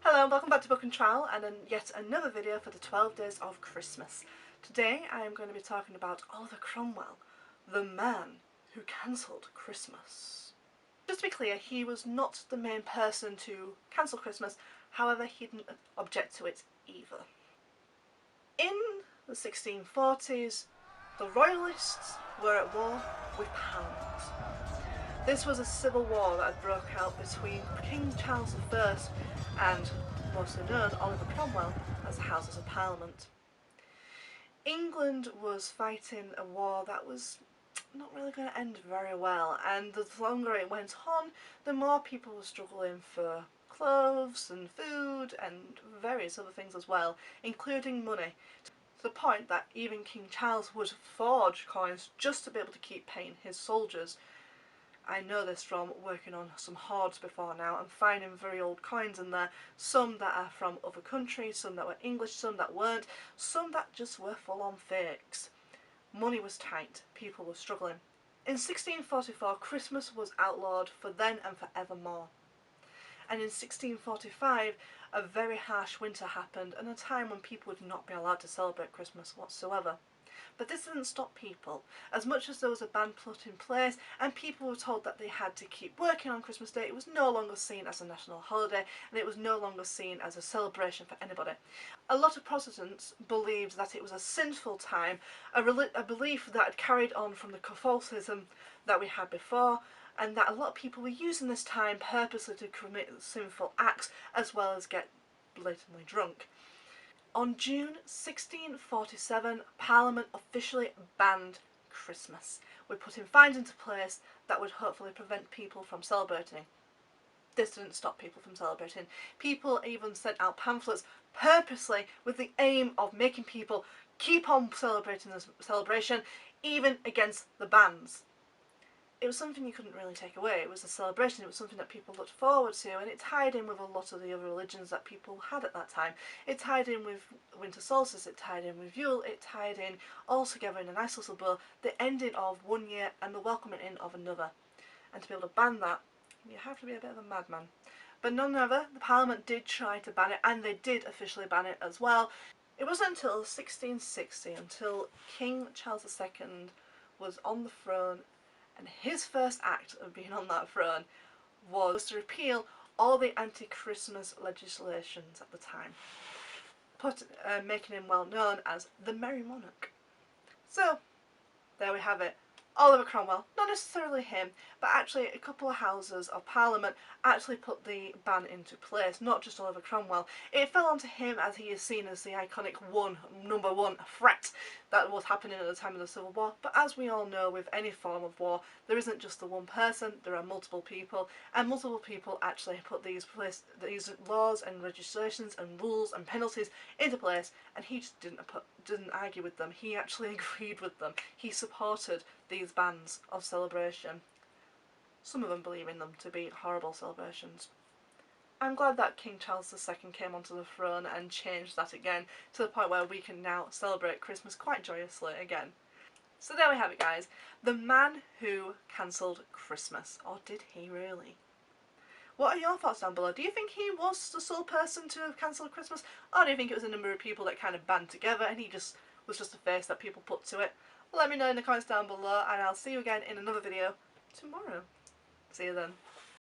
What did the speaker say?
Hello and welcome back to Book and Trial and yet another video for the 12 Days of Christmas. Today I am going to be talking about Oliver Cromwell, the man who cancelled Christmas. Just to be clear, he was not the main person to cancel Christmas, however he didn't object to it either. In the 1640s, the Royalists were at war with Parliament. This was a civil war that had broke out between King Charles I and, mostly known, Oliver Cromwell as the Houses of Parliament. England was fighting a war that was not really going to end very well, and the longer it went on, the more people were struggling for clothes and food and various other things as well, including money, to the point that even King Charles would forge coins just to be able to keep paying his soldiers. I know this from working on some hoards before now and finding very old coins in there, some that are from other countries, some that were English, some that weren't, some that just were full-on fakes. Money was tight, people were struggling. In 1644, Christmas was outlawed for then and forevermore. And in 1645, a very harsh winter happened, and a time when people would not be allowed to celebrate Christmas whatsoever. But this didn't stop people. As much as there was a ban put in place and people were told that they had to keep working on Christmas Day, it was no longer seen as a national holiday and it was no longer seen as a celebration for anybody. A lot of Protestants believed that it was a sinful time, a belief that had carried on from the Catholicism that we had before, and that a lot of people were using this time purposely to commit sinful acts as well as get blatantly drunk. On June 1647, Parliament officially banned Christmas. We're putting fines into place that would hopefully prevent people from celebrating. This didn't stop people from celebrating. People even sent out pamphlets purposely with the aim of making people keep on celebrating this celebration, even against the bans. It was something you couldn't really take away. It was a celebration, it was something that people looked forward to, and it tied in with a lot of the other religions that people had at that time. It tied in with winter solstice, it tied in with Yule, it tied in all together in a nice little bow, the ending of one year and the welcoming in of another. And to be able to ban that, you have to be a bit of a madman. But none other, the Parliament did try to ban it, and they did officially ban it as well. It wasn't until 1660, until King Charles II was on the throne, and his first act of being on that throne was to repeal all the anti-Christmas legislations at the time, making him well known as the Merry Monarch. So, there we have it. Oliver Cromwell, not necessarily him, but actually a couple of Houses of Parliament actually put the ban into place, not just Oliver Cromwell. It fell onto him as he is seen as the iconic number one threat that was happening at the time of the Civil War, but as we all know, with any form of war, there isn't just the one person, there are multiple people, and multiple people actually put these laws and legislations and rules and penalties into place, and he just didn't argue with them. He actually agreed with them. He supported these bans of celebration. Some of them believing them to be horrible celebrations. I'm glad that King Charles II came onto the throne and changed that again to the point where we can now celebrate Christmas quite joyously again. So there we have it, guys. The man who cancelled Christmas. Or did he really? What are your thoughts down below? Do you think he was the sole person to have cancelled Christmas? Or do you think it was a number of people that kind of band together and he was just a face that people put to it? Let me know in the comments down below, and I'll see you again in another video tomorrow. See you then.